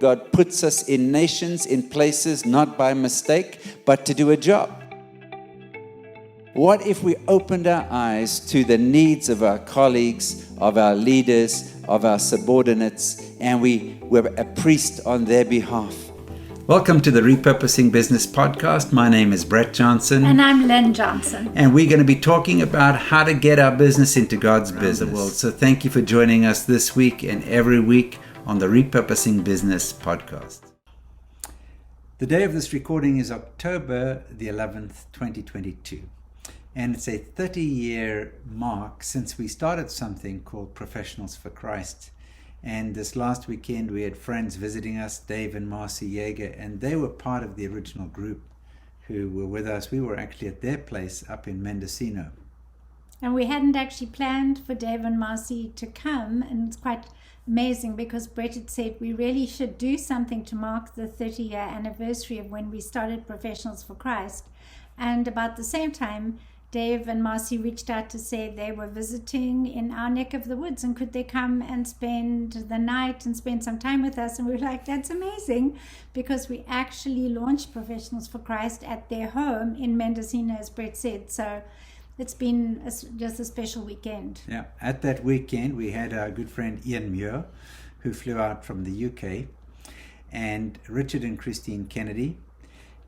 God puts us in nations, in places, not by mistake, but to do a job. What if we opened our eyes to the needs of our colleagues, of our leaders, of our subordinates, and we were a priest on their behalf? Welcome to the Repurposing Business Podcast. My name is Brett Johnson. And I'm Lyn Johnson. And we're going to be talking about how to get our business into God's business world. So thank you for joining us this week and every week on the Repurposing Business Podcast. The day of this recording is October the 11th, 2022. And it's a 30-year mark since we started something called Professionals for Christ. And this last weekend we had friends visiting us, Dave and Marcy Yeager, and they were part of the original group who were with us. We were actually at their place up in Mendocino. And we hadn't actually planned for Dave and Marcy to come, and it's quite amazing because Brett had said we really should do something to mark the 30-year anniversary of when we started Professionals for Christ. And about the same time, Dave and Marcy reached out to say they were visiting in our neck of the woods and could they come and spend the night and spend some time with us. And we were like, that's amazing, because we actually launched Professionals for Christ at their home in Mendocino, as Brett said. So it's been just a special weekend. Yeah, at that weekend we had our good friend Ian Muir, who flew out from the UK, and Richard and Christine Kennedy.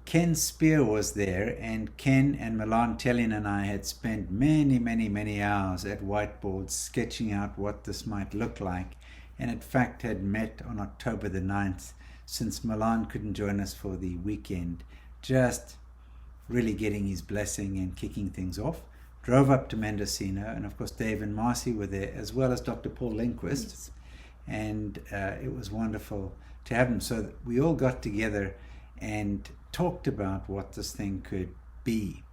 Ken Spear was there, and Ken and Milan Tellin and I had spent many hours at whiteboards sketching out what this might look like, and in fact had met on October the 9th, since Milan couldn't join us for the weekend, just really getting his blessing and kicking things off. Drove up to Mendocino, and of course Dave and Marcy were there, as well as Dr. Paul Lindquist. Yes. And it was wonderful to have them. So we all got together and talked about what this thing could be.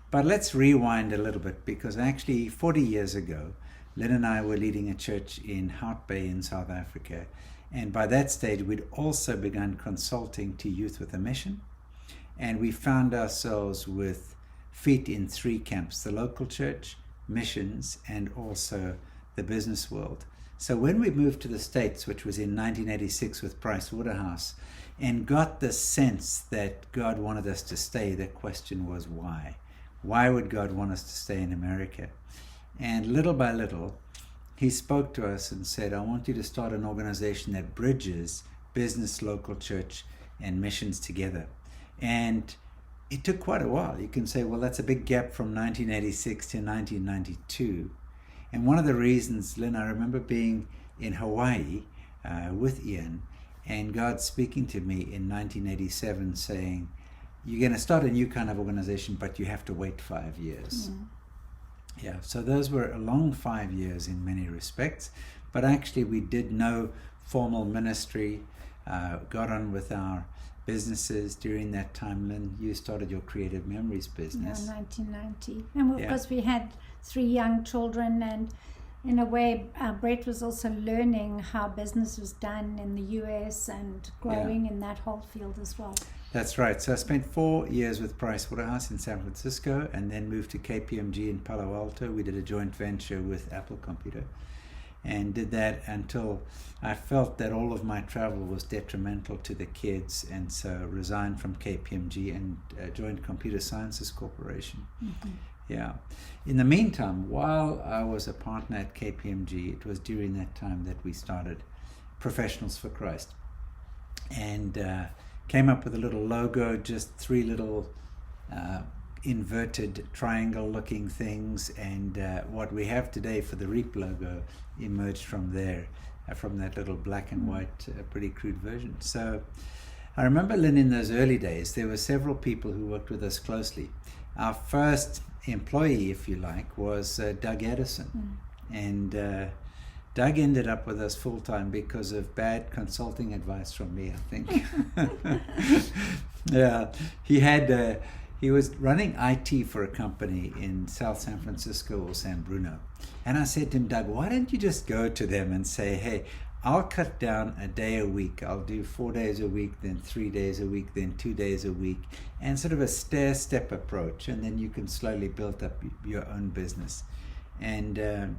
But let's rewind a little bit, because actually 40 years ago, Lyn and I were leading a church in Hout Bay in South Africa. And by that stage, we'd also begun consulting to youth with a mission. And we found ourselves with feet in three camps: the local church, missions, and also the business world. So when we moved to the States, which was in 1986 with Price Waterhouse, and got the sense that God wanted us to stay, the question was why? Why would God want us to stay in America? And little by little, he spoke to us and said, I want you to start an organization that bridges business, local church, and missions together. And it took quite a while. You can say, well, that's a big gap from 1986 to 1992. And one of the reasons, Lyn, I remember being in Hawaii with Ian, and God speaking to me in 1987 saying, you're going to start a new kind of organization, but you have to wait 5 years. Yeah, so those were a long 5 years in many respects. But actually we did no formal ministry, got on with our businesses during that time. Lyn, you started your Creative Memories business. Yeah, 1990. And of course we had 3 young children, and in a way, Brett was also learning how business was done in the US and growing in that whole field as well. That's right. So I spent 4 years with Price Waterhouse in San Francisco, and then moved to KPMG in Palo Alto. We did a joint venture with Apple Computer, and did that until I felt that all of my travel was detrimental to the kids, and so resigned from KPMG and joined Computer Sciences Corporation. Mm-hmm. Yeah. In the meantime, while I was a partner at KPMG, it was during that time that we started Professionals for Christ, and came up with a little logo, just 3 little inverted triangle-looking things, and what we have today for the REAP logo emerged from there, from that little black and white, pretty crude version. So I remember, Lyn, in those early days, there were several people who worked with us closely. Our first employee, if you like, was Doug Edison. And Doug ended up with us full-time because of bad consulting advice from me, I think. Yeah, he was running IT for a company in South San Francisco or San Bruno. And I said to him, Doug, why don't you just go to them and say, hey, I'll cut down a day a week. I'll do 4 days a week, then 3 days a week, then 2 days a week, and sort of a stair-step approach. And then you can slowly build up your own business. And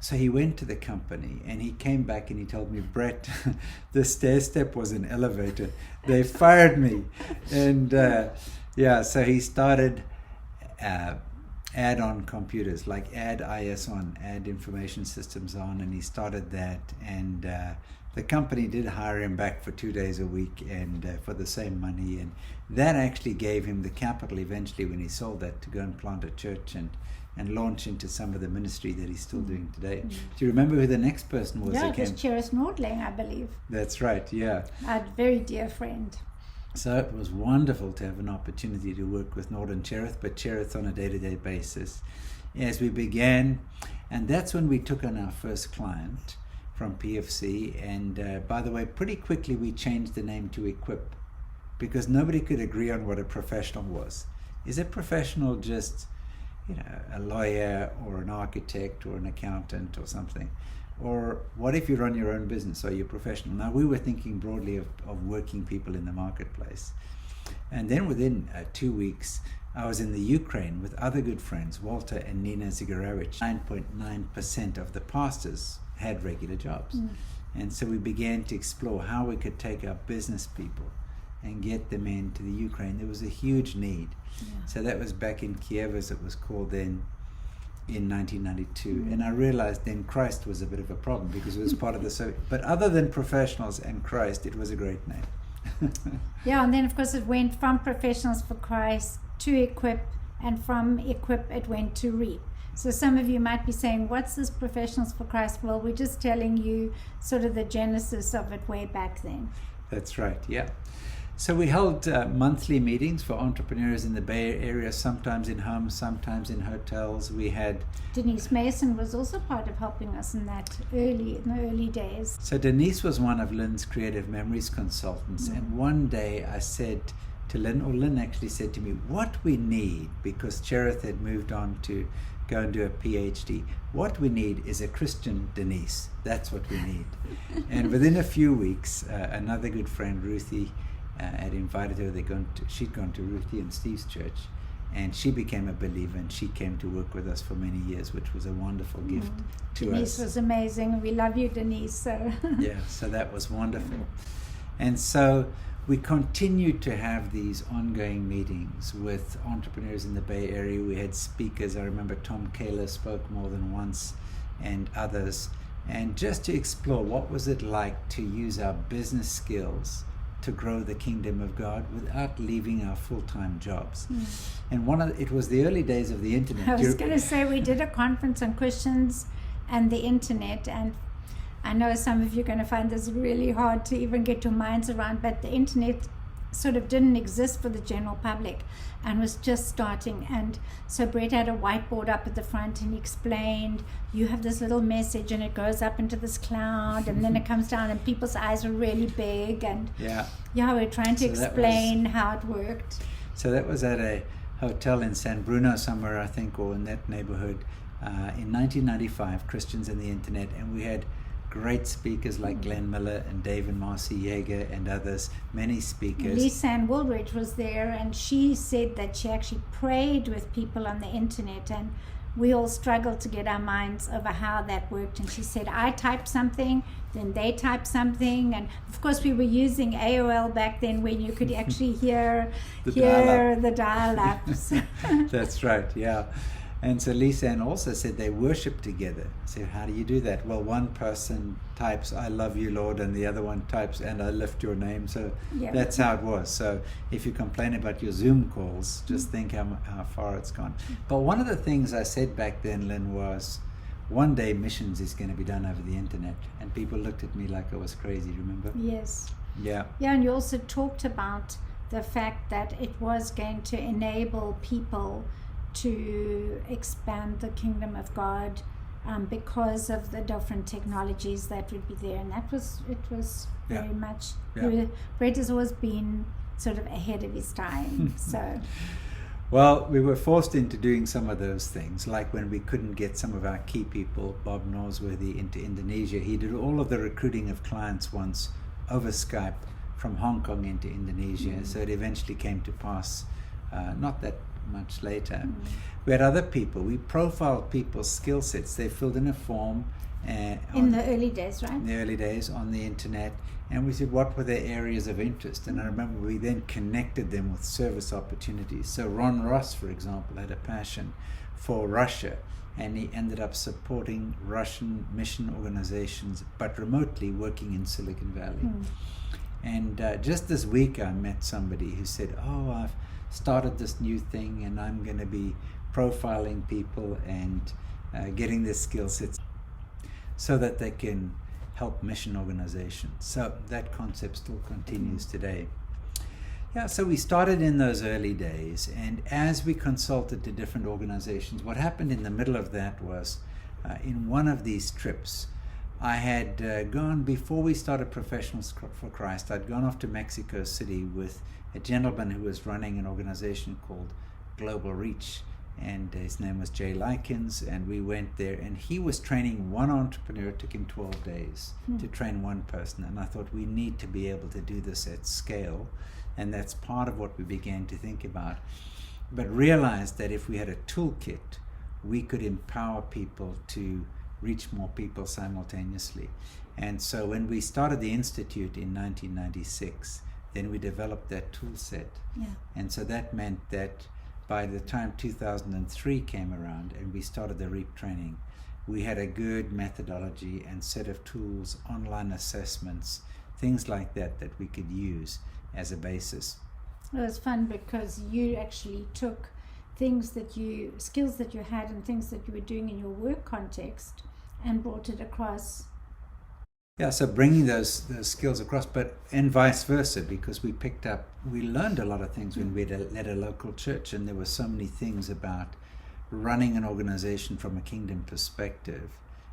So he went to the company and he came back and he told me, Brett, the stair step was an elevator. They fired me. And so he started add-on computers, like add IS on, add information systems on, and he started that. And the company did hire him back for 2 days a week and for the same money. And that actually gave him the capital eventually when he sold that to go and plant a church and launch into some of the ministry that he's still doing today. Do you remember who the next person was? Yeah, it was Cherith Nordling, I believe. That's right, yeah. A very dear friend. So it was wonderful to have an opportunity to work with Nord and Cherith, but Cherith on a day-to-day basis as we began. And that's when we took on our first client from PFC. And by the way, pretty quickly we changed the name to Equip, because nobody could agree on what a professional was. Is a professional just a lawyer or an architect or an accountant or something? Or what if you run your own business? Are you a professional? Now, we were thinking broadly of working people in the marketplace. And then within 2 weeks, I was in the Ukraine with other good friends, Walter and Nina Zigarevich. 9.9% of the pastors had regular jobs. And so we began to explore how we could take our business people and get them into the Ukraine. There was a huge need. So that was back in Kiev, as it was called then, in 1992. And I realized then Christ was a bit of a problem because it was part of the Soviet. But other than professionals and Christ, it was a great name. Yeah, and then of course it went from Professionals for Christ to Equip, and from Equip it went to Reap. So some of you might be saying, what's this Professionals for Christ? Well, we're just telling you sort of the genesis of it way back then. That's right, yeah. So we held monthly meetings for entrepreneurs in the Bay Area, sometimes in homes, sometimes in hotels. We had Denise Mason was also part of helping us in the early days. So Denise was one of Lyn's creative memories consultants. And one day I said to Lyn, or Lyn actually said to me, what we need, because Cherith had moved on to go and do a PhD, what we need is a Christian Denise. That's what we need. And within a few weeks, another good friend, Ruthie, had invited her. She'd gone to Ruthie and Steve's church, and she became a believer, and she came to work with us for many years, which was a wonderful gift to us. Denise was amazing. We love you, Denise. So yeah, so that was wonderful. And so we continued to have these ongoing meetings with entrepreneurs in the Bay Area. We had speakers. I remember Tom Kaler spoke more than once, and others, and just to explore what was it like to use our business skills to grow the kingdom of God without leaving our full-time jobs. And it was the early days of the internet. I was going to say, we did a conference on Christians and the internet, and I know some of you are going to find this really hard to even get your minds around, but the internet sort of didn't exist for the general public and was just starting. And so Brett had a whiteboard up at the front, and he explained, you have this little message and it goes up into this cloud and then it comes down, and people's eyes are really big, and we're trying to explain how it worked. So that was at a hotel in San Bruno somewhere, I think, or in that neighborhood, in 1995, Christians and the Internet, and we had great speakers like Glenn Miller and Dave and Marcy Yeager and others, many speakers. Lisa Ann Woolridge was there, and she said that she actually prayed with people on the internet, and we all struggled to get our minds over how that worked. And she said, I typed something, then they typed something, and of course we were using AOL back then, when you could actually hear the dial-ups. That's right, yeah. And so Lisa Ann also said they worship together. So how do you do that? Well, one person types, I love you, Lord, and the other one types, and I lift your name. So that's how it was. So if you complain about your Zoom calls, just think how far it's gone. But one of the things I said back then, Lyn, was one day missions is going to be done over the internet. And people looked at me like I was crazy, remember? Yes. Yeah. Yeah, and you also talked about the fact that it was going to enable people to expand the kingdom of God because of the different technologies that would be there, and it was very much. Brett has always been sort of ahead of his time. So, well, we were forced into doing some of those things, like when we couldn't get some of our key people, Bob Norsworthy, into Indonesia. He did all of the recruiting of clients once over Skype from Hong Kong into Indonesia. So it eventually came to pass, not that much later. We had other people. We profiled people's skill sets. They filled in a form. In the early days, right? In the early days on the internet. And we said, what were their areas of interest? And I remember we then connected them with service opportunities. So Ron Ross, for example, had a passion for Russia, and he ended up supporting Russian mission organizations, but remotely working in Silicon Valley. And just this week I met somebody who said, oh, I've started this new thing and I'm going to be profiling people and getting their skill sets so that they can help mission organizations. So that concept still continues today. Yeah, so we started in those early days, and as we consulted to different organizations, what happened in the middle of that was in one of these trips, I had gone, before we started Professionals for Christ, I'd gone off to Mexico City with a gentleman who was running an organization called Global Reach, and his name was Jay Likens, and we went there, and he was training one entrepreneur. It took him 12 days to train one person, and I thought we need to be able to do this at scale, and that's part of what we began to think about, but realized that if we had a toolkit, we could empower people to reach more people simultaneously. And so when we started the Institute in 1996, then we developed that tool set. And so that meant that by the time 2003 came around and we started the REAP training, we had a good methodology and set of tools, online assessments, things like that that we could use as a basis. It was fun because you actually took things that skills that you had and things that you were doing in your work context and brought it across. Yeah, so bringing those skills across, and vice versa, because we learned a lot of things when we led a local church, and there were so many things about running an organization from a kingdom perspective,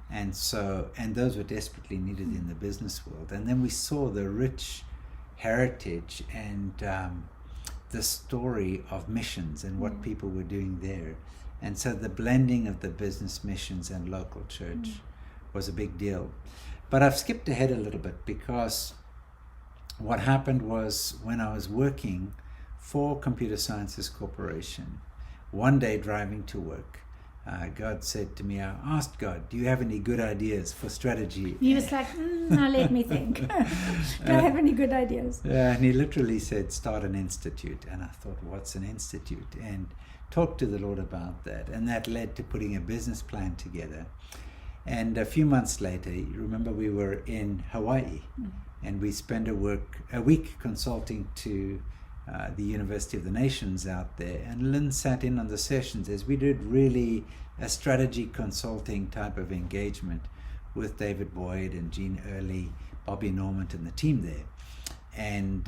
and those were desperately needed in the business world. And then we saw the rich heritage and the story of missions and what people were doing there, and so the blending of the business missions and local church was a big deal. But I've skipped ahead a little bit, because what happened was when I was working for Computer Sciences Corporation, one day driving to work, God said to me, I asked God, do you have any good ideas for strategy? He was like, now let me think. Do I have any good ideas? Yeah, and he literally said, start an institute. And I thought, what's an institute? And talked to the Lord about that. And that led to putting a business plan together. And a few months later, you remember we were in Hawaii, and we spent a week consulting to the University of the Nations out there. And Lyn sat in on the sessions as we did really a strategy consulting type of engagement with David Boyd and Gene Early, Bobby Normant and the team there. And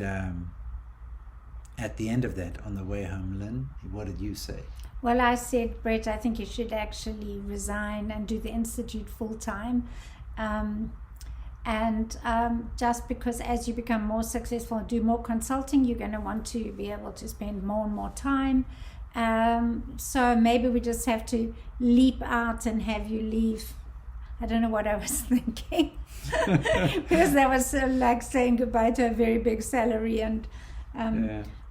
at the end of that, on the way home, Lyn, what did you say? Well, I said, Brett, I think you should actually resign and do the Institute full-time. Just because as you become more successful and do more consulting, you're going to want to be able to spend more and more time. So maybe we just have to leap out and have you leave. I don't know what I was thinking. Because that was like saying goodbye to a very big salary, and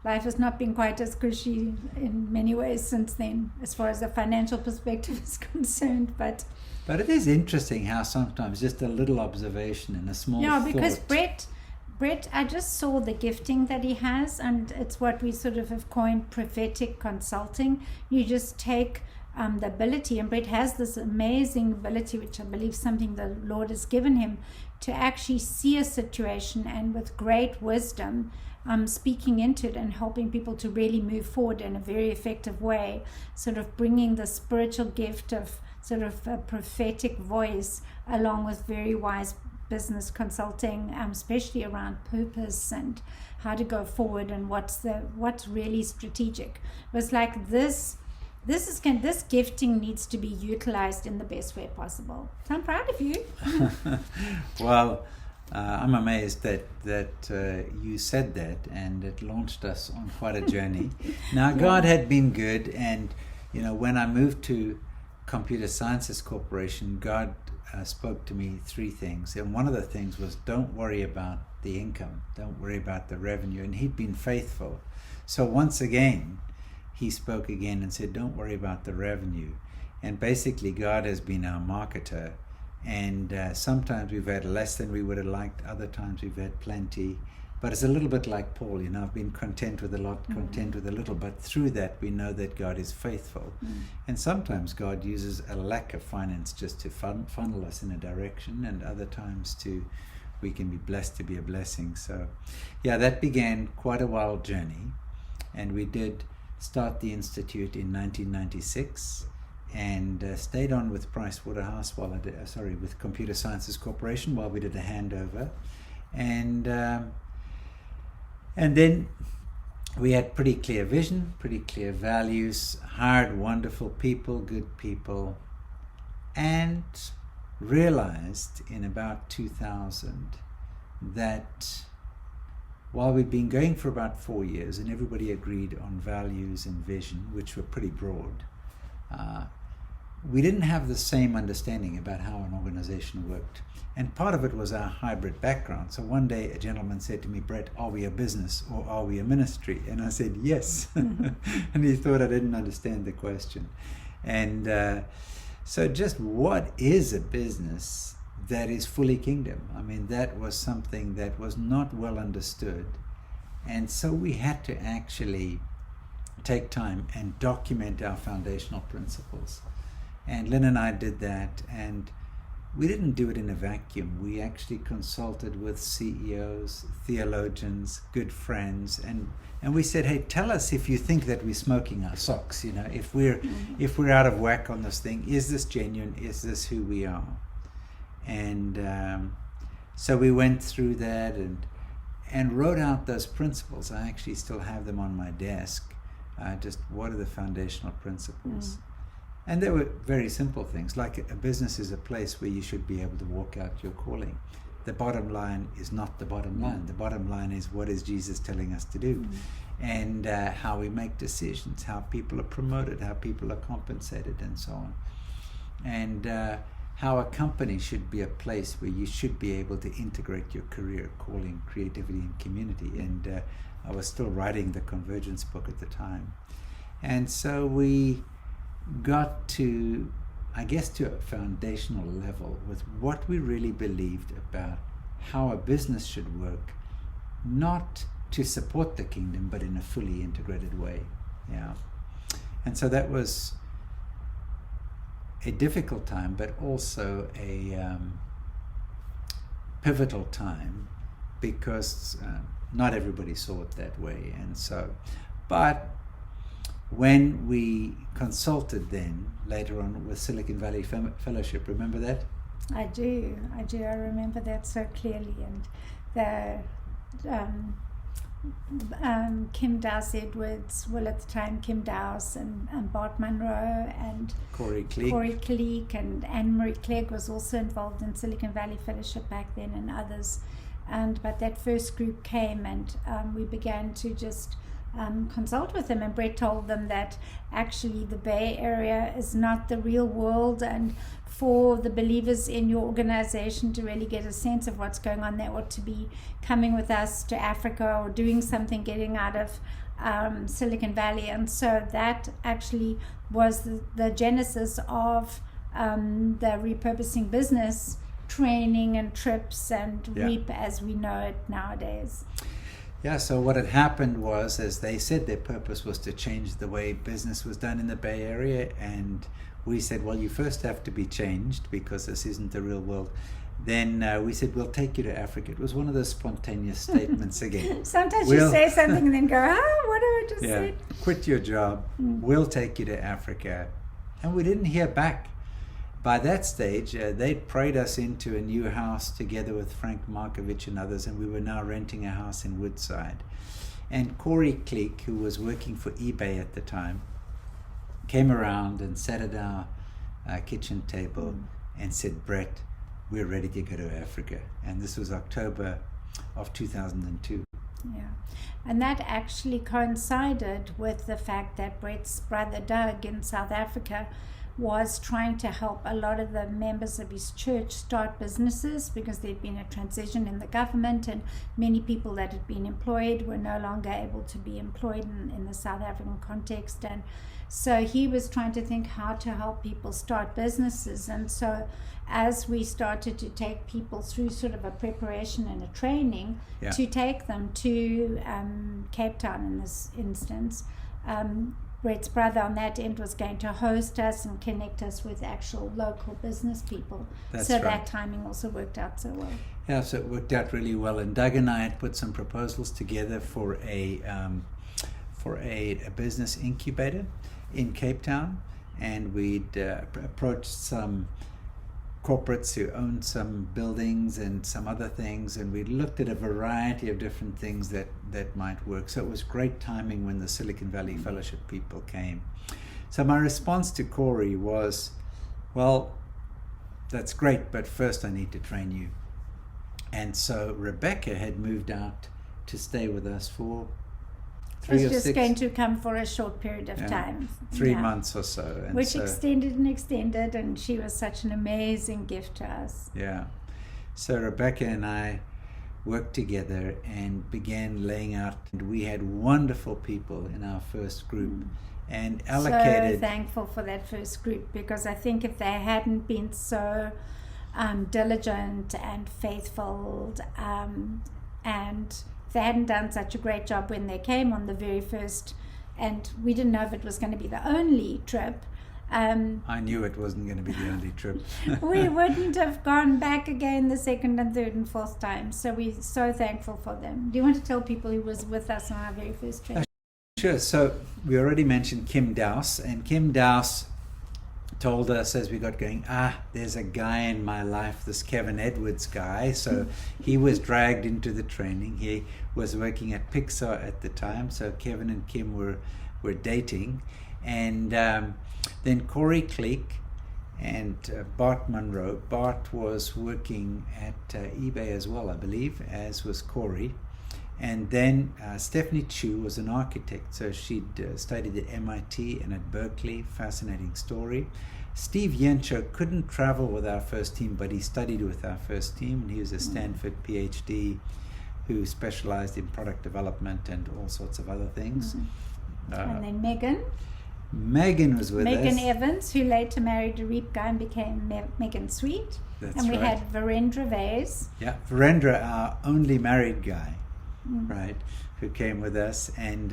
life has not been quite as cushy in many ways since then, as far as the financial perspective is concerned. But it is interesting how sometimes just a little observation and a small because thought. Brett, I just saw the gifting that he has, and it's what we sort of have coined prophetic consulting. You just take the ability, and Brett has this amazing ability, which I believe is something the Lord has given him, to actually see a situation and with great wisdom speaking into it and helping people to really move forward in a very effective way, sort of bringing the spiritual gift of sort of a prophetic voice along with very wise business consulting, especially around purpose and how to go forward and what's really strategic. It was like this gifting needs to be utilized in the best way possible. So I'm proud of you. Well, I'm amazed that you said that, and it launched us on quite a journey. Now, God had been good, and when I moved to Computer Sciences Corporation, God spoke to me 3 things, and one of the things was, don't worry about the income, don't worry about the revenue, and he'd been faithful. So once again, he spoke again and said, don't worry about the revenue. And basically, God has been our marketer. And sometimes we've had less than we would have liked. Other times we've had plenty. But it's a little bit like Paul, I've been content with a lot, content with a little. But through that, we know that God is faithful. And sometimes God uses a lack of finance just to funnel us in a direction. And other times we can be blessed to be a blessing. So, yeah, that began quite a wild journey. And we did start the Institute in 1996. And stayed on with Pricewaterhouse with Computer Sciences Corporation while we did a handover. And then we had pretty clear vision, pretty clear values, hired wonderful people, good people, and realized in about 2000 that while we'd been going for about 4 years and everybody agreed on values and vision, which were pretty broad, we didn't have the same understanding about how an organization worked. And part of it was our hybrid background. So one day a gentleman said to me, Brett, are we a business or are we a ministry? And I said, yes. And he thought I didn't understand the question. And so just what is a business that is fully kingdom? I mean, that was something that was not well understood. And so we had to actually take time and document our foundational principles. And Lyn and I did that, and we didn't do it in a vacuum. We actually consulted with CEOs, theologians, good friends, and we said, hey, tell us if you think that we're smoking our socks, if we're out of whack on this thing. Is this genuine? Is this who we are? And so we went through that and wrote out those principles. I actually still have them on my desk. Just what are the foundational principles? And they were very simple things, like a business is a place where you should be able to walk out your calling. The bottom line is not the bottom line. The bottom line is, what is Jesus telling us to do? And how we make decisions, how people are promoted, how people are compensated, and so on. And how a company should be a place where you should be able to integrate your career, calling, creativity, and community. And I was still writing the Convergence book at the time. And so we got to a foundational level with what we really believed about how a business should work, not to support the kingdom, but in a fully integrated way. Yeah. And so that was a difficult time, but also a pivotal time, because not everybody saw it that way. And so, but when we consulted then later on with Silicon Valley Fellowship, remember that? I do. I remember that so clearly. And the Kim Dowse Edwards, well, at the time Kim Dowse and Bart Munro and Corey Cleek and Anne-Marie Clegg was also involved in Silicon Valley Fellowship back then, and others. But that first group came, and we began to just consult with them, and Brett told them that actually the Bay Area is not the real world, and for the believers in your organization to really get a sense of what's going on, they ought to be coming with us to Africa or doing something, getting out of Silicon Valley. And so that actually was the genesis of the repurposing business training and trips and REAP as we know it nowadays. Yeah, so what had happened was, as they said, their purpose was to change the way business was done in the Bay Area. And we said, well, you first have to be changed because this isn't the real world. Then we said, we'll take you to Africa. It was one of those spontaneous statements again. Sometimes you say something and then go, what did I just say? Quit your job. We'll take you to Africa. And we didn't hear back. By that stage, they'd prayed us into a new house together with Frank Markovich and others, and we were now renting a house in Woodside. And Corey Cleek, who was working for eBay at the time, came around and sat at our kitchen table and said, Brett, we're ready to go to Africa. And this was October of 2002. Yeah, and that actually coincided with the fact that Brett's brother Doug in South Africa was trying to help a lot of the members of his church start businesses, because there'd been a transition in the government and many people that had been employed were no longer able to be employed in the South African context. And so he was trying to think how to help people start businesses. And so as we started to take people through sort of a preparation and a training to take them to Cape Town in this instance, Brett's brother on that end was going to host us and connect us with actual local business people. That's so right. That timing also worked out so well. Yeah, so it worked out really well. And Doug and I had put some proposals together for a business incubator in Cape Town, and we'd approached some corporates who owned some buildings and some other things, and we looked at a variety of different things that might work. So it was great timing when the Silicon Valley Fellowship people came. So my response to Corey was, well, that's great, but first I need to train you. And so Rebecca had moved out to stay with us for It was just going to come for a short period of time. 3 months or so. And which extended, and she was such an amazing gift to us. Yeah. So Rebecca and I worked together and began laying out, and we had wonderful people in our first group and allocated. So thankful for that first group, because I think if they hadn't been so diligent and faithful, and they hadn't done such a great job when they came on the very first, and we didn't know if it was going to be the only trip. I knew it wasn't going to be the only trip. We wouldn't have gone back again the second and third and fourth time. So we're so thankful for them. Do you want to tell people who was with us on our very first trip? Sure. So we already mentioned Kim Dowse, and Kim Dowse told us as we got going, there's a guy in my life, this Kevin Edwards guy. So he was dragged into the training. He was working at Pixar at the time. So Kevin and Kim were dating. And then Corey Cleek and Bart Munro. Bart was working at eBay as well, I believe, as was Corey. And then Stephanie Chu was an architect, so she'd studied at MIT and at Berkeley. Fascinating story. Steve Yencho couldn't travel with our first team, but he studied with our first team, and he was a Stanford PhD who specialized in product development and all sorts of other things. And then Megan was with us. Megan Evans, who later married a Reap guy and became Megan Sweet. That's and we right. had Virendra Vase. Yeah, Virendra, our only married guy. Right, who came with us. And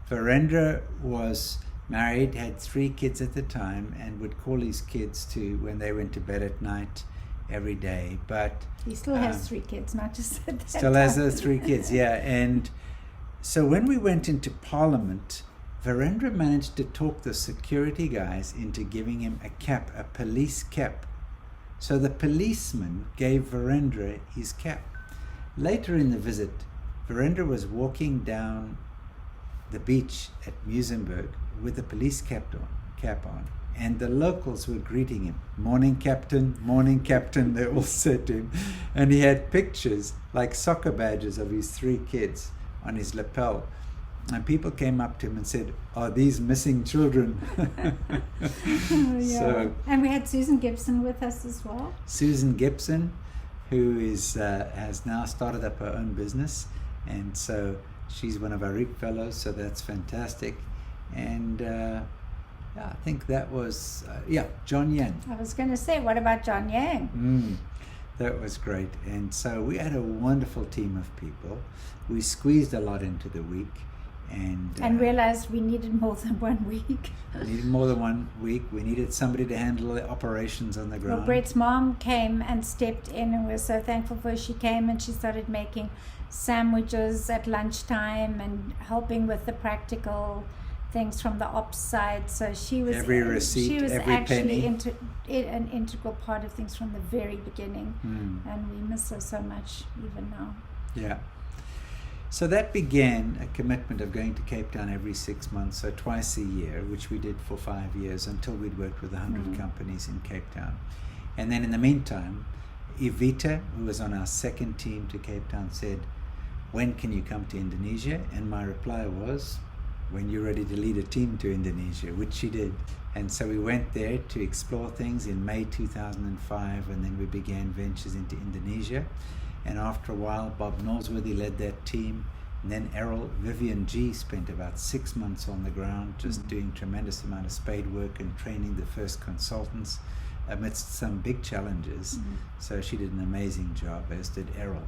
Virendra was married, had 3 kids at the time, and would call his kids to when they went to bed at night every day. But he still has 3 kids, not just at that still time. has those 3 kids, yeah. And so when we went into Parliament, Virendra managed to talk the security guys into giving him a cap, a police cap. So the policeman gave Virendra his cap. Later in the visit, Virendra was walking down the beach at Muizenberg with a police cap on, and the locals were greeting him. Morning, Captain, they all said to him. And he had pictures, like soccer badges, of his 3 kids on his lapel. And people came up to him and said, "Are these missing children?" So, and we had Susan Gibson with us as well. Susan Gibson, who has now started up her own business, and so she's one of our REAP fellows, so that's fantastic. And I think that was John Yang. I was going to say, what about John Yang? That was great. And so we had a wonderful team of people. We squeezed a lot into the week, and realized we needed more than 1 week. We needed more than 1 week. We needed somebody to handle the operations on the ground. Well, Brett's mom came and stepped in, and we're so thankful for her. She came and she started making sandwiches at lunchtime and helping with the practical things from the ops side. So she was every receipt, she was every actually penny. An integral part of things from the very beginning, and we miss her so much even now. Yeah. So that began a commitment of going to Cape Town every 6 months, so twice a year, which we did for 5 years until we'd worked with 100 companies in Cape Town. And then in the meantime, Evita, who was on our second team to Cape Town, said, "When can you come to Indonesia?" And my reply was, when you're ready to lead a team to Indonesia, which she did. And so we went there to explore things in May 2005, and then we began ventures into Indonesia. And after a while, Bob Norsworthy led that team. And then Errol Vivian G spent about 6 months on the ground, just doing tremendous amount of spade work and training the first consultants amidst some big challenges. So she did an amazing job, as did Errol.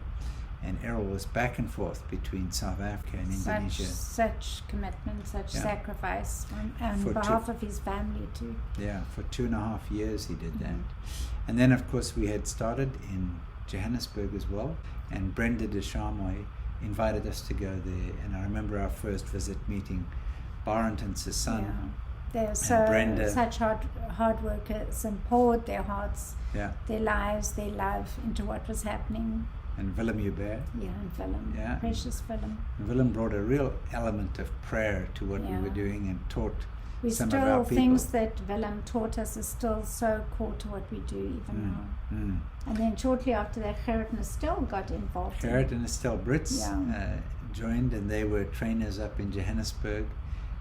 And Errol was back and forth between South Africa and Indonesia. Such commitment, such sacrifice on behalf of his family too. Yeah, for 2.5 years he did that. And then, of course, we had started in Johannesburg as well. And Brenda de Charmoy invited us to go there. And I remember our first visit meeting Barrington's son. Yeah. They're such hard workers, and poured their hearts, their lives, their love into what was happening. And Willem Hubert. Yeah, and Willem. Precious Willem. And Willem brought a real element of prayer to what we were doing and taught some of our people. Things that Willem taught us are still so core to what we do even now. And then shortly after that, Gerrit and Estelle got involved. Gerrit and Estelle Brits joined, and they were trainers up in Johannesburg,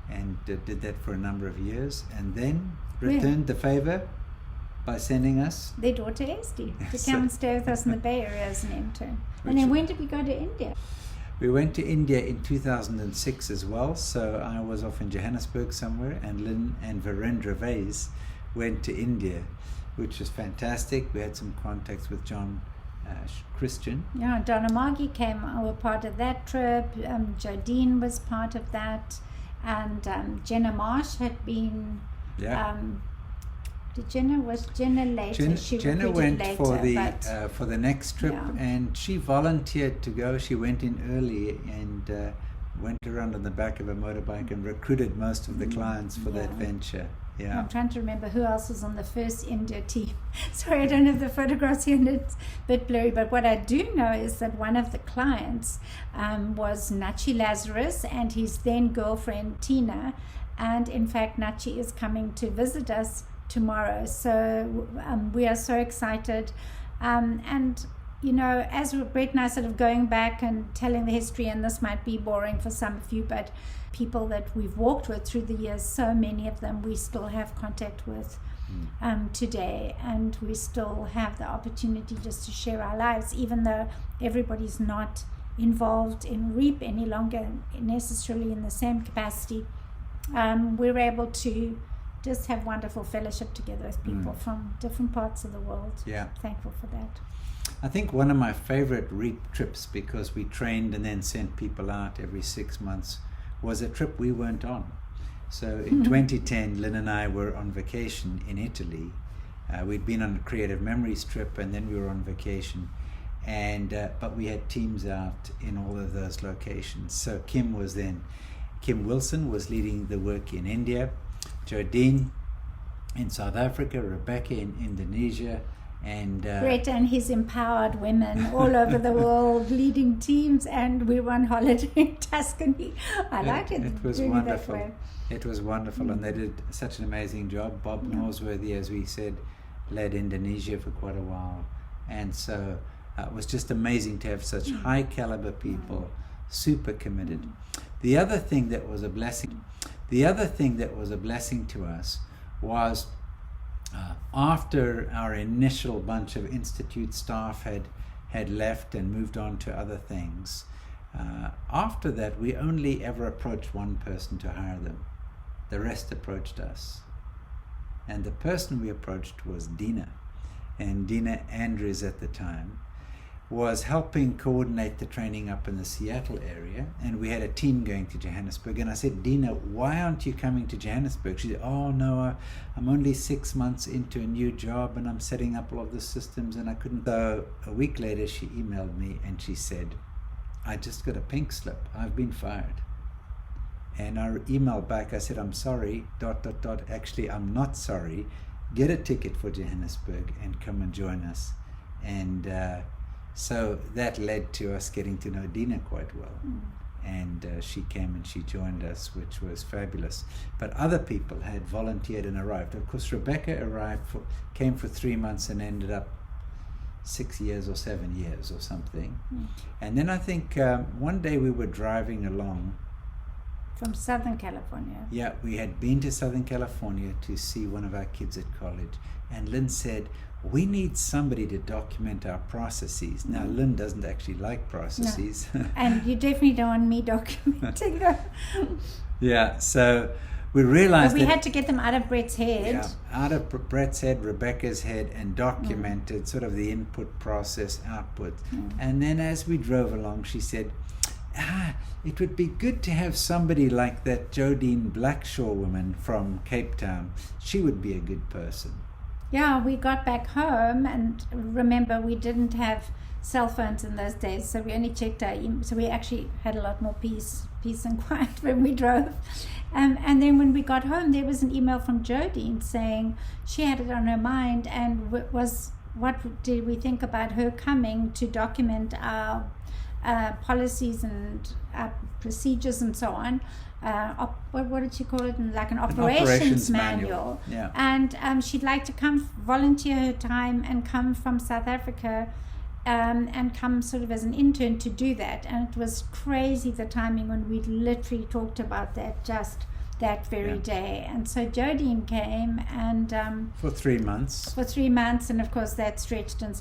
and did that for a number of years, and then returned the favor by sending us their daughter Esty to come and stay with us in the Bay Area as an intern. And then when did we go to India? We went to India in 2006 as well. So I was off in Johannesburg somewhere, and Lyn and Virendra Vase went to India, which was fantastic. We had some contacts with John Christian. Yeah, Donna Margie came, were part of that trip. Jodine was part of that, and Jenna Marsh had been. Was Jenna later? Jenna went later, for the next trip, and she volunteered to go. She went in early and went around on the back of a motorbike and recruited most of the clients for that venture. Yeah, I'm trying to remember who else was on the first India team. Sorry, I don't have the photographs here, and it's a bit blurry. But what I do know is that one of the clients was Nachi Lazarus and his then girlfriend Tina, and in fact Nachi is coming to visit us tomorrow, so we are so excited, and you know, as Brett and I sort of going back and telling the history, and this might be boring for some of you, but people that we've walked with through the years, so many of them we still have contact with today, and we still have the opportunity just to share our lives, even though everybody's not involved in REAP any longer necessarily in the same capacity. We're able to just have wonderful fellowship together with people from different parts of the world. Yeah. Thankful for that. I think one of my favorite REAP trips, because we trained and then sent people out every 6 months, was a trip we weren't on. So in 2010, Lyn and I were on vacation in Italy. We'd been on a Creative Memories trip, and then we were on vacation. And but we had teams out in all of those locations. So Kim Wilson was leading the work in India, Jodine in South Africa, Rebecca in Indonesia, and Brett and his empowered women all over the world leading teams, and we were on holiday in Tuscany. I liked it. It was wonderful. It was wonderful, and they did such an amazing job. Bob Norsworthy, as we said, led Indonesia for quite a while, and so it was just amazing to have such high caliber people, super committed. The other thing that was a blessing to us was after our initial bunch of institute staff had left and moved on to other things, after that we only ever approached one person to hire them. The rest approached us. And the person we approached was Dina. And Dina Andrews at the time was helping coordinate the training up in the Seattle area, and we had a team going to Johannesburg. And I said, Dina, why aren't you coming to Johannesburg? She said, oh no, I'm only 6 months into a new job and I'm setting up all of the systems and I couldn't. So a week later she emailed me and she said, I just got a pink slip, I've been fired. And I emailed back, I said, I'm sorry, ... actually I'm not sorry, get a ticket for Johannesburg and come and join us. And so that led to us getting to know Dina quite well. And she came and she joined us, which was fabulous. But other people had volunteered and arrived. Of course, Rebecca came for 3 months and ended up 6 years or 7 years or something. And then I think one day we were driving along From Southern California. Yeah, we had been to Southern California to see one of our kids at college, and Lyn said, we need somebody to document our processes. Now, Lyn doesn't actually like processes. No. And you definitely don't want me documenting them. Yeah, so we realized but we had to get them out of Brett's head. Yeah, out of Brett's head, Rebecca's head, and documented sort of the input, process, output. And then as we drove along, she said, it would be good to have somebody like that Jodine Blackshaw woman from Cape Town. She would be a good person. Yeah, we got back home, and remember, we didn't have cell phones in those days, so we only checked our email. So we actually had a lot more peace and quiet when we drove. And then when we got home, there was an email from Jodine saying she had it on her mind, and was what did we think about her coming to document our policies and procedures and so on. What did she call it? Like an operations manual. Yeah. And she'd like to come volunteer her time and come from South Africa and come sort of as an intern to do that. And it was crazy, the timing, when we literally talked about that just that very day. And so Jodine came, and for 3 months. And of course that stretched and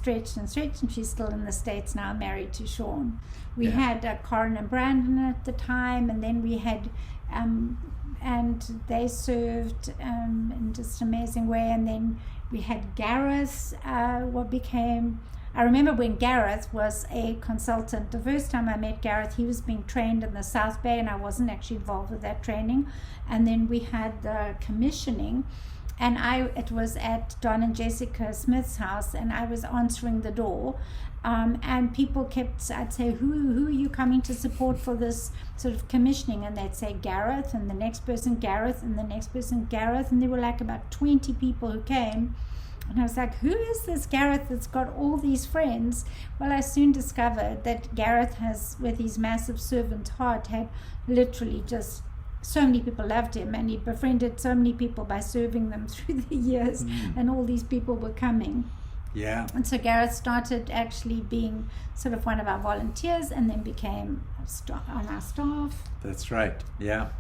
she's still in the States now, married to Sean. We had Corin and Brandon at the time, and then we had and they served in just an amazing way. And then we had Gareth, I remember when Gareth was a consultant. The first time I met Gareth, he was being trained in the South Bay, and I wasn't actually involved with that training. And then we had the commissioning, and it was at Don and Jessica Smith's house, and I was answering the door. And people I'd say, who are you coming to support for this sort of commissioning? And they'd say Gareth, and the next person Gareth, and the next person Gareth. And there were like about 20 people who came. And I was like, who is this Gareth that's got all these friends? Well, I soon discovered that Gareth has, with his massive servant heart, had literally just so many people loved him, and he befriended so many people by serving them through the years, and all these people were coming. Yeah. And so Gareth started actually being sort of one of our volunteers, and then became on our staff. That's right. Yeah.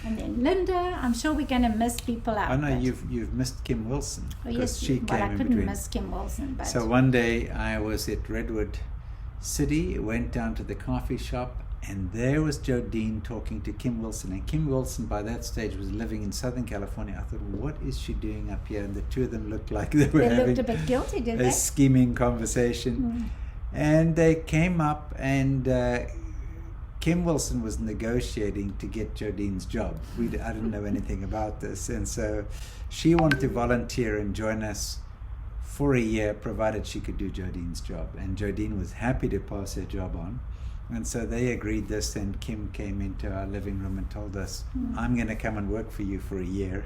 And then Linda, I'm sure we're going to miss people out. Oh no, you've missed Kim Wilson. Oh yes, she came I in couldn't between. miss Kim Wilson. But So one day I was at Redwood City, went down to the coffee shop, and there was Jodine talking to Kim Wilson. And Kim Wilson by that stage was living in Southern California. I thought, what is she doing up here? And the two of them looked like they were having looked a bit guilty, did a they? scheming conversation. And they came up, and Kim Wilson was negotiating to get Jodine's job. I didn't know anything about this, and so she wanted to volunteer and join us for a year, provided she could do Jodine's job. And Jodine was happy to pass her job on, and so they agreed this. And Kim came into our living room and told us, "I'm going to come and work for you for a year,"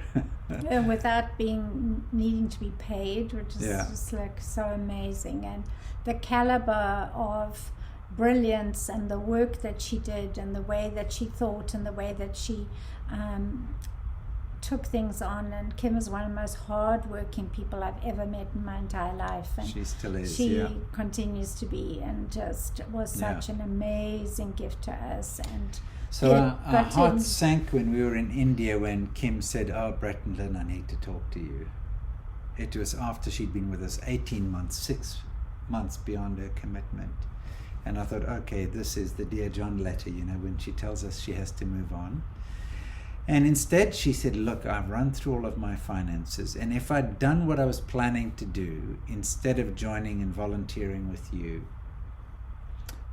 without needing to be paid, which is just like so amazing. And the caliber of brilliance and the work that she did, and the way that she thought, and the way that she took things on. And Kim is one of the most hard-working people I've ever met in my entire life, and she still is. She continues to be, and just was such an amazing gift to us. And so our hearts sank when we were in India, when Kim said, "Oh, Brett and Lyn, I need to talk to you." It was after she'd been with us 18 months, 6 months beyond her commitment. And I thought, okay, this is the Dear John letter, when she tells us she has to move on. And instead she said, look, I've run through all of my finances, and if I'd done what I was planning to do, instead of joining and volunteering with you,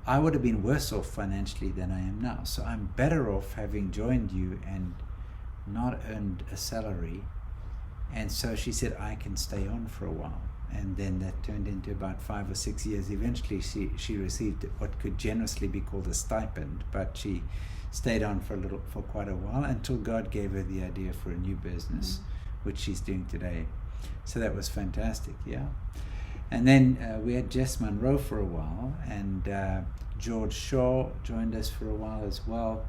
I would have been worse off financially than I am now. So I'm better off having joined you and not earned a salary. And so she said, I can stay on for a while. And then that turned into about 5 or 6 years. Eventually she received what could generously be called a stipend, but she stayed on for quite a while, until God gave her the idea for a new business, which she's doing today. So that was fantastic. And then we had Jess Monroe for a while, and George Shaw joined us for a while as well.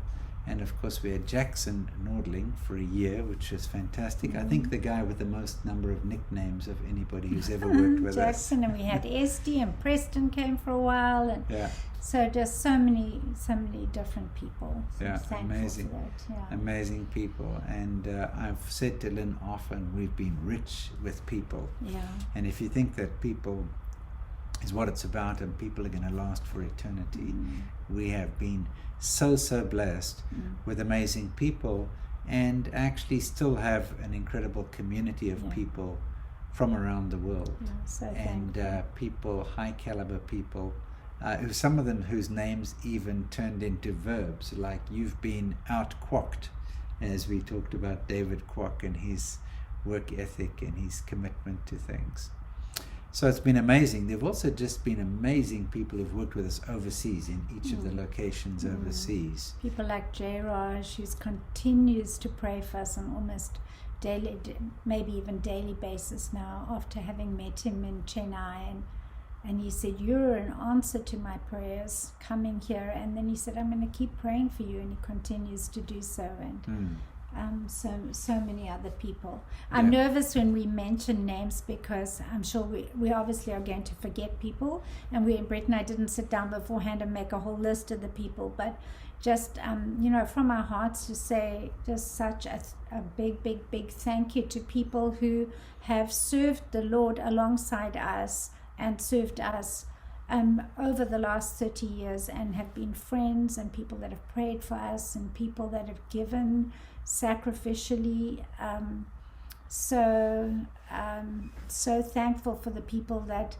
And of course we had Jackson Nordling for a year, which is fantastic. I think the guy with the most number of nicknames of anybody who's ever worked with Jackson, and we had Esty and Preston came for a while, and so just so many different people. So yeah, amazing, for that. Yeah. Amazing people. And I've said to Lyn often, we've been rich with people. Yeah. And if you think that people is what it's about and people are going to last for eternity, we have been so blessed with amazing people, and actually still have an incredible community of people from around the world. So and people, high caliber people, some of them whose names even turned into verbs, like you've been out-quacked, as we talked about David Kwok and his work ethic and his commitment to things. So it's been amazing. There have also just been amazing people who've worked with us overseas in each of the locations overseas. People like J. Raj, who continues to pray for us on almost daily, maybe even daily basis now, after having met him in Chennai. And he said, you're an answer to my prayers coming here. And then he said, I'm going to keep praying for you. And he continues to do so. And so many other people. I'm nervous when we mention names, because I'm sure we obviously are going to forget people, and Brett and I didn't sit down beforehand and make a whole list of the people, but just from our hearts to say just such a big thank you to people who have served the Lord alongside us and served us over the last 30 years, and have been friends, and people that have prayed for us, and people that have given sacrificially. So thankful for the people that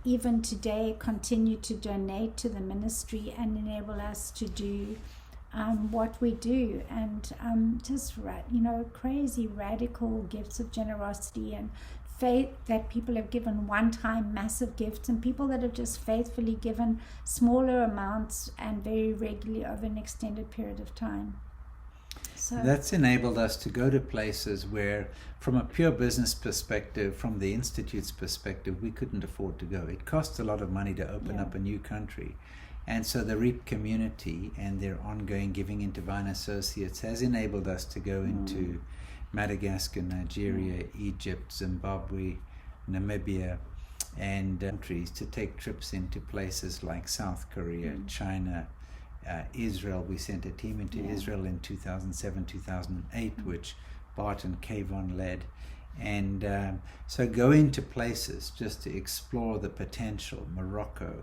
even today continue to donate to the ministry and enable us to do what we do, and just crazy radical gifts of generosity and faith, that people have given one-time massive gifts, and people that have just faithfully given smaller amounts and very regularly over an extended period of time. So that's enabled us to go to places where, from a pure business perspective, from the Institute's perspective, we couldn't afford to go. It costs a lot of money to open up a new country. And so the REAP community and their ongoing giving into Vine Associates has enabled us to go into Madagascar, Nigeria, Egypt, Zimbabwe, Namibia, and countries, to take trips into places like South Korea, China, Israel. We sent a team into Israel in 2007, 2008, which Bart and Kayvon led. And so go into places just to explore the potential, Morocco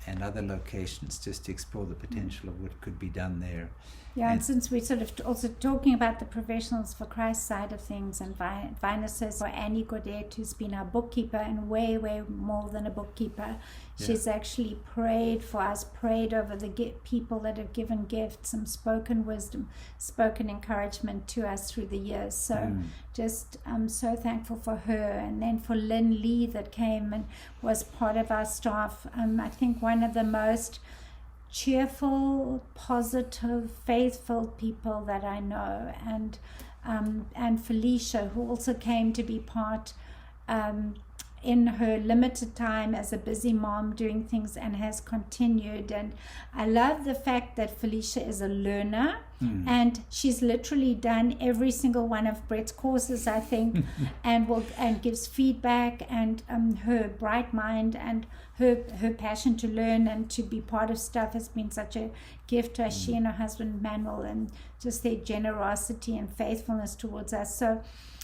and other locations, just to explore the potential of what could be done there. Yeah, and since we're sort of also talking about the Professionals for Christ side of things, and Vine Associates, or Annie Godet, who's been our bookkeeper, and way more than a bookkeeper, she's actually prayed for us, prayed over the people that have given gifts, and spoken wisdom, spoken encouragement to us through the years. So just I'm so thankful for her. And then for Lyn Lee, that came and was part of our staff. I think one of the most cheerful, positive, faithful people that I know, and Felicia, who also came to be part in her limited time as a busy mom doing things, and has continued. And I love the fact that Felicia is a learner, and she's literally done every single one of Brett's courses, I think, and gives feedback, and her bright mind and her passion to learn and to be part of stuff has been such a gift to us. She and her husband Manuel, and just their generosity and faithfulness towards us. So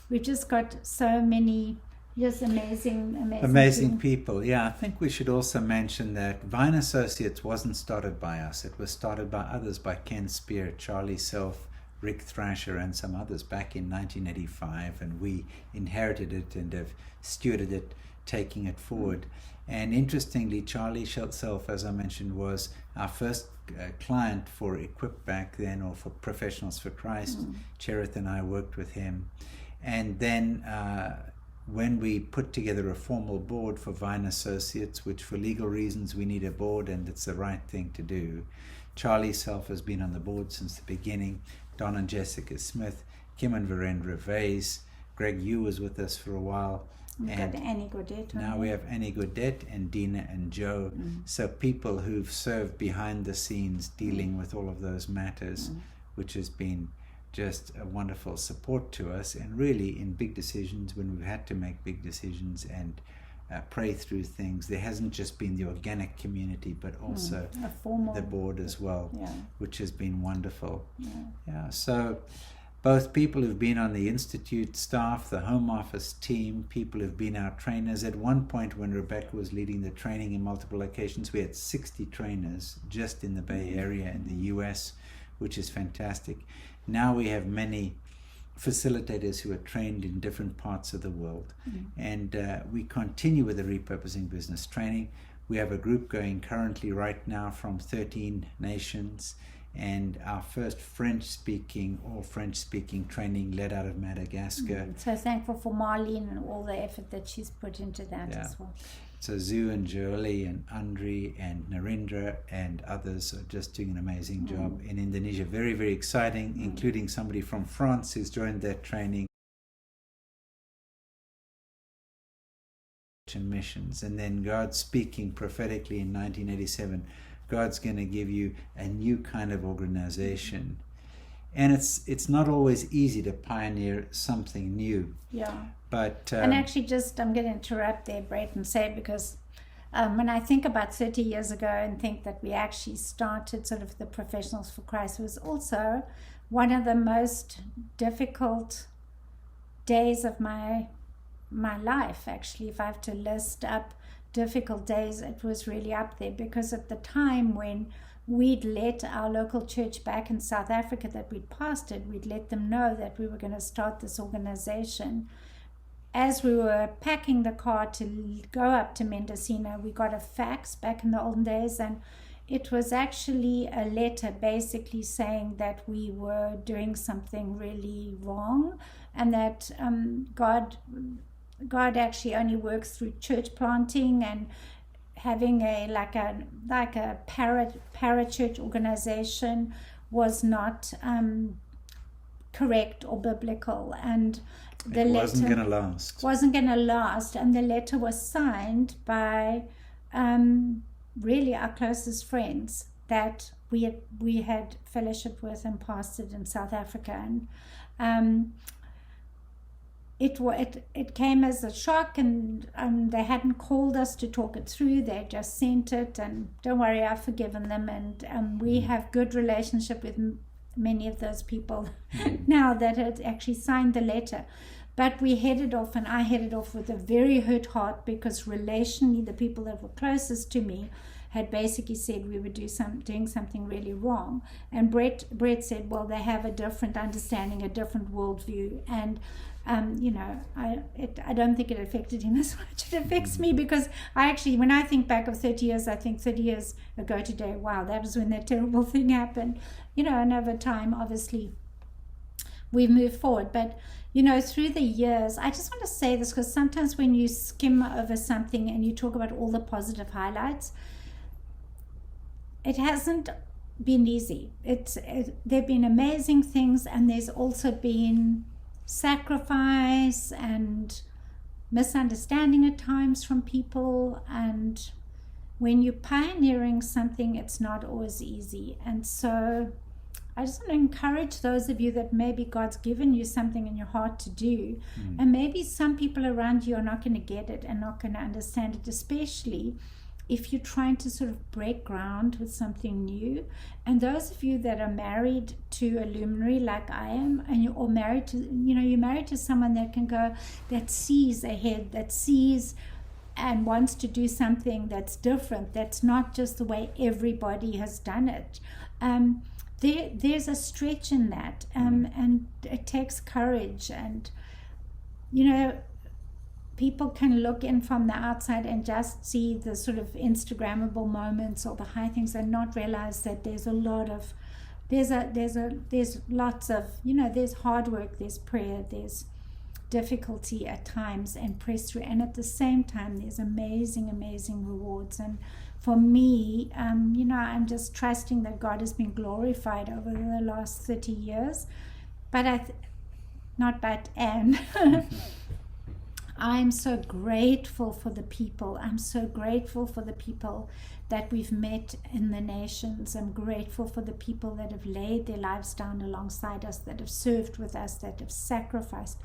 we've just got so many just amazing people. Yeah, I think we should also mention that Vine Associates wasn't started by us. It was started by others, by Ken Spear, Charlie Self, Rick Thrasher, and some others back in 1985, and we inherited it and have stewarded it, taking it forward. And interestingly, Charlie Self, as I mentioned, was our first client for Equip back then, or for Professionals for Christ. Cherith and I worked with him. And then when we put together a formal board for Vine Associates, which for legal reasons we need a board and it's the right thing to do, Charlie Self has been on the board since the beginning, Don and Jessica Smith, Kim and Virendra Vase, Greg Yu was with us for a while, We've got Annie Godet. Now we have Annie Godet and Dina and Joe. So people who've served behind the scenes dealing with all of those matters, which has been just a wonderful support to us. And really in big decisions, when we've had to make big decisions and pray through things, there hasn't just been the organic community, but also the board as well, which has been wonderful. So both people who've been on the Institute staff, the home office team, people who've been our trainers. At one point when Rebecca was leading the training in multiple locations, we had 60 trainers just in the Bay Area in the US, which is fantastic. Now we have many facilitators who are trained in different parts of the world. And we continue with the repurposing business training. We have a group going currently right now from 13 nations, and our first French-speaking training led out of Madagascar. So thankful for Marlene and all the effort that she's put into that as well. So Zoo and Jolie and Andri and Narendra and others are just doing an amazing job in Indonesia. Very, very exciting, including somebody from France who's joined that training. And missions. And then God speaking prophetically in 1987, God's going to give you a new kind of organization. And it's not always easy to pioneer something new. But and actually, I'm going to interrupt there, Brett, and say, because when I think about 30 years ago and think that we actually started sort of the Professionals for Christ, it was also one of the most difficult days of my life. Actually, if I have to list up difficult days, it was really up there, because at the time when we'd let our local church back in South Africa that we'd pastored, we'd let them know that we were going to start this organization. As we were packing the car to go up to Mendocino, we got a fax back in the olden days, and it was actually a letter basically saying that we were doing something really wrong, and that God actually only works through church planting, and having a para-church organization was not correct or biblical, and the letter wasn't going to last. And the letter was signed by really our closest friends that we had fellowship with and pastored in South Africa, and it came as a shock, and they hadn't called us to talk it through. They just sent it, and don't worry, I've forgiven them, and we have good relationship with many of those people now that had actually signed the letter. But we headed off, and I headed off with a very hurt heart, because relationally the people that were closest to me had basically said we were doing something really wrong. And Brett said, well, they have a different understanding, a different worldview. And I don't think it affected him as much. It affects me, because I actually, when I think back of 30 years, I think 30 years ago today, wow, that was when that terrible thing happened. And over time, obviously, we've moved forward. But, through the years, I just want to say this, because sometimes when you skim over something and you talk about all the positive highlights, it hasn't been easy. There've been amazing things, and there's also been sacrifice and misunderstanding at times from people. And when you're pioneering something, it's not always easy. And so I just want to encourage those of you that maybe God's given you something in your heart to do, and maybe some people around you are not going to get it and not going to understand it, especially if you're trying to sort of break ground with something new. And those of you that are married to a luminary like I am, and you're married to someone that can go, that sees ahead, that sees and wants to do something that's different, that's not just the way everybody has done it. There's a stretch in that, and it takes courage. And people can look in from the outside and just see the sort of Instagrammable moments or the high things, and not realize that there's a lot of, there's lots of, there's hard work, there's prayer, there's difficulty at times, and press through, and at the same time there's amazing rewards. And for me, I'm just trusting that God has been glorified over the last 30 years. But I'm so grateful for the people. I'm so grateful for the people that we've met in the nations. I'm grateful for the people that have laid their lives down alongside us, that have served with us, that have sacrificed.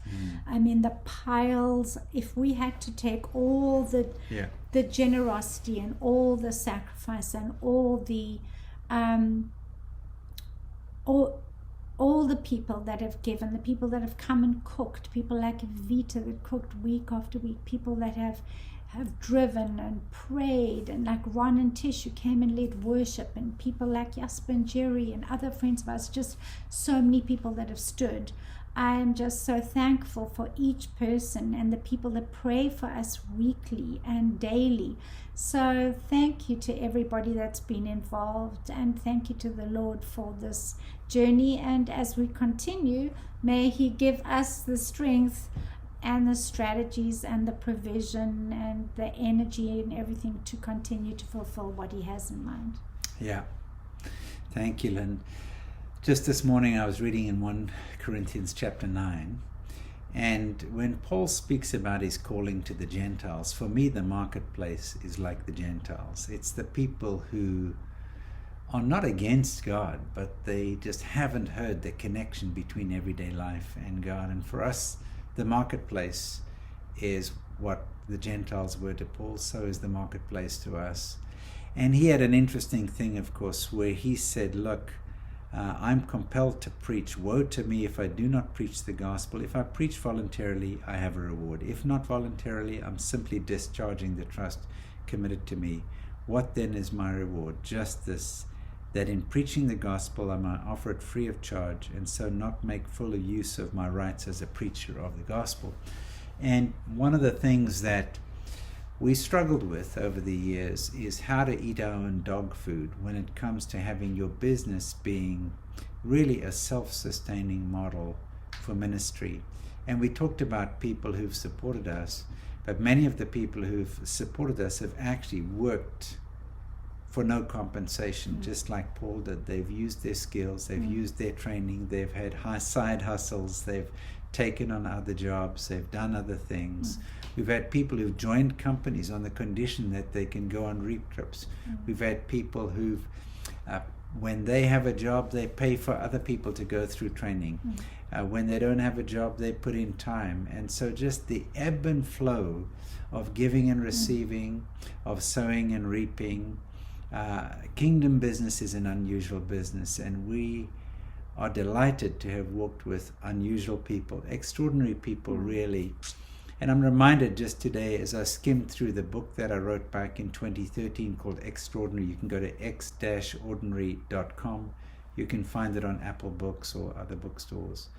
I mean, the piles, if we had to take all the generosity and all the sacrifice and all the all the people that have given, the people that have come and cooked, people like Vita that cooked week after week, people that have driven and prayed, and like Ron and Tish who came and led worship, and people like Jasper and Jerry and other friends of ours, just so many people that have stood. I am just so thankful for each person and the people that pray for us weekly and daily. So thank you to everybody that's been involved, and thank you to the Lord for this journey. And as we continue, may He give us the strength and the strategies and the provision and the energy and everything to continue to fulfill what He has in mind. Yeah. Thank you, Lyn. Just this morning I was reading in 1 Corinthians chapter 9, and when Paul speaks about his calling to the Gentiles, for me the marketplace is like the Gentiles. It's the people who are not against God, but they just haven't heard the connection between everyday life and God. And for us, the marketplace is what the Gentiles were to Paul, so is the marketplace to us. And he had an interesting thing, of course, where he said, look, I'm compelled to preach. Woe to me if I do not preach the gospel. If I preach voluntarily, I have a reward. If not voluntarily, I'm simply discharging the trust committed to me. What then is my reward? Just this, that in preaching the gospel I might offer it free of charge, and so not make full use of my rights as a preacher of the gospel. And one of the things that we struggled with over the years is how to eat our own dog food when it comes to having your business being really a self-sustaining model for ministry. And we talked about people who've supported us, but many of the people who've supported us have actually worked for no compensation, just like Paul did. They've used their skills, they've used their training, they've had high side hustles, they've taken on other jobs, they've done other things. We've had people who've joined companies on the condition that they can go on reap trips. We've had people who've, when they have a job, they pay for other people to go through training. When they don't have a job, they put in time. And so just the ebb and flow of giving and receiving, of sowing and reaping. Kingdom business is an unusual business, and we are delighted to have worked with unusual people, extraordinary people, really. And I'm reminded just today as I skimmed through the book that I wrote back in 2013 called Extraordinary. You can go to x-ordinary.com. You can find it on Apple Books or other bookstores.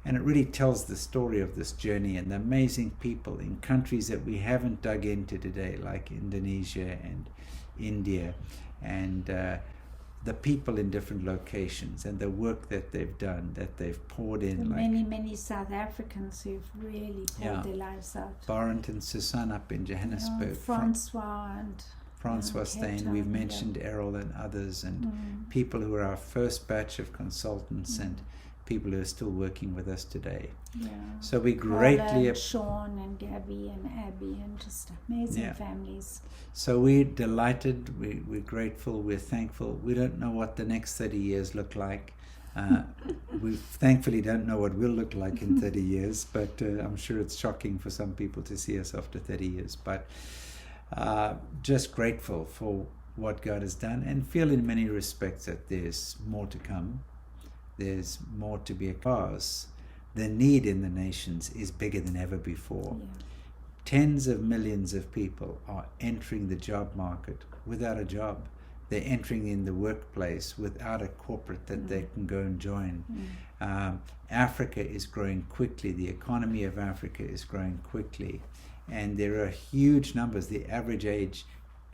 And it really tells the story of this journey and the amazing people in countries that we haven't dug into today, like Indonesia and India, and the people in different locations and the work that they've done, that they've poured in. The many South Africans who've really poured their lives out. Barent and Susan up in Johannesburg. Francois Stein, we've mentioned Errol and others, and people who are our first batch of consultants and people who are still working with us today. So we greatly and Sean and Gabby and Abby and just amazing families. So we're delighted, we're grateful, we're thankful. We don't know what the next 30 years look like. We thankfully don't know what we'll look like in 30 years, but I'm sure it's shocking for some people to see us after 30 years. But just grateful for what God has done, and feel in many respects that there's more to come. There's more to be across. The need in the nations is bigger than ever before. Tens of millions of people are entering the job market without a job. They're entering in the workplace without a corporate that they can go and join. Africa is growing quickly. The economy of Africa is growing quickly. And there are huge numbers. The average age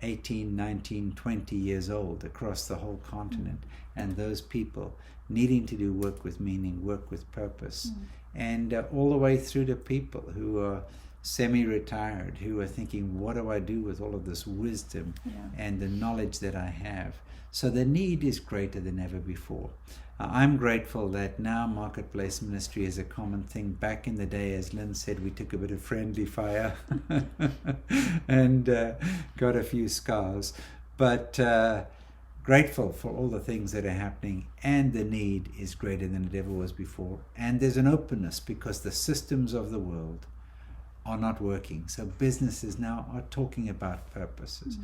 18, 19, 20 years old across the whole continent. And those people needing to do work with meaning, work with purpose. And all the way through to people who are semi-retired, who are thinking, what do I do with all of this wisdom and the knowledge that I have? So the need is greater than ever before. I'm grateful that now marketplace ministry is a common thing. Back in the day, as Lyn said, we took a bit of friendly fire and got a few scars. But grateful for all the things that are happening, and the need is greater than it ever was before. And there's an openness because the systems of the world are not working. So businesses now are talking about purposes.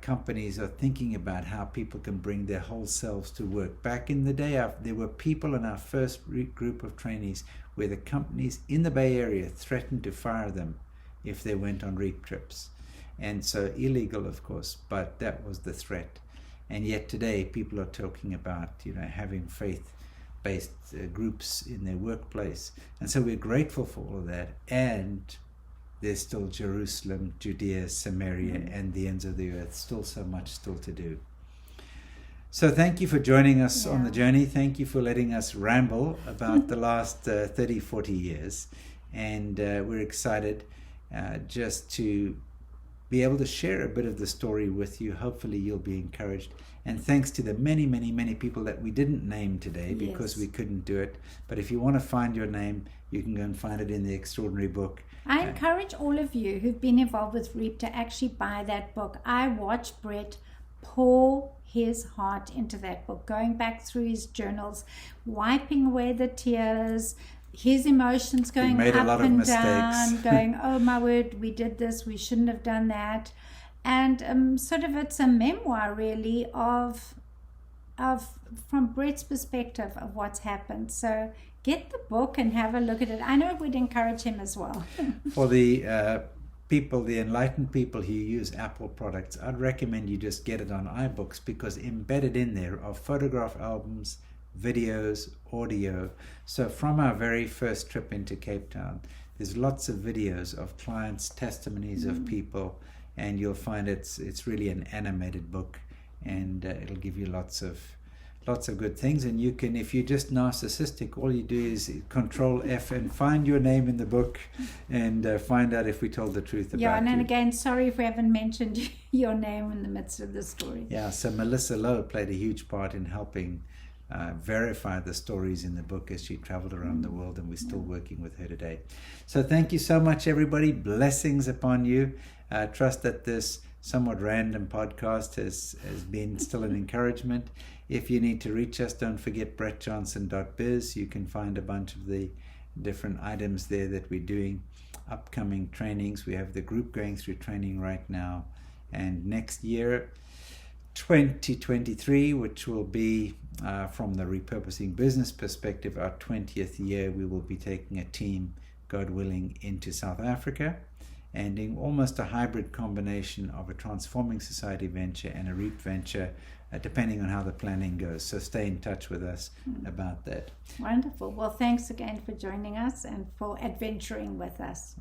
Companies are thinking about how people can bring their whole selves to work. Back in the day, there were people in our first group of trainees where the companies in the Bay Area threatened to fire them if they went on REAP trips. And so illegal, of course, but that was the threat. And yet today, people are talking about, having faith-based groups in their workplace. And so we're grateful for all of that. And there's still Jerusalem, Judea, Samaria, and the ends of the earth. Still so much still to do. So thank you for joining us on the journey. Thank you for letting us ramble about the last 30, 40 years. And we're excited just to be able to share a bit of the story with you. Hopefully you'll be encouraged. And thanks to the many, many, many people that we didn't name today because we couldn't do it. But if you want to find your name, you can go and find it in the Extraordinary Book. I encourage all of you who've been involved with REAP to actually buy that book. I watched Brett pour his heart into that book, going back through his journals, wiping away the tears, his emotions going up and down, going, oh my word, we did this, we shouldn't have done that. And sort of it's a memoir really of from Brett's perspective of what's happened. So get the book and have a look at it. I know it would encourage him as well. For the people, the enlightened people who use Apple products, I'd recommend you just get it on iBooks, because embedded in there are photograph albums, videos, audio. So from our very first trip into Cape Town, there's lots of videos of clients, testimonies of people, and you'll find it's really an animated book, and it'll give you lots of good things. And you can, if you're just narcissistic, all you do is Control F and find your name in the book and find out if we told the truth about you. Yeah, and then again, sorry if we haven't mentioned your name in the midst of the story. Yeah, so Melissa Lowe played a huge part in helping verify the stories in the book as she traveled around the world, and we're still working with her today. So thank you so much, everybody. Blessings upon you. Trust that this somewhat random podcast has been still an encouragement. If you need to reach us, don't forget brettjohnson.biz. You can find a bunch of the different items there that we're doing. Upcoming trainings. We have the group going through training right now. And next year, 2023, which will be from the Repurposing Business perspective, our 20th year, we will be taking a team, God willing, into South Africa, and in almost a hybrid combination of a Transforming Society venture and a REAP venture, depending on how the planning goes. So stay in touch with us about that. Wonderful. Well, thanks again for joining us and for adventuring with us.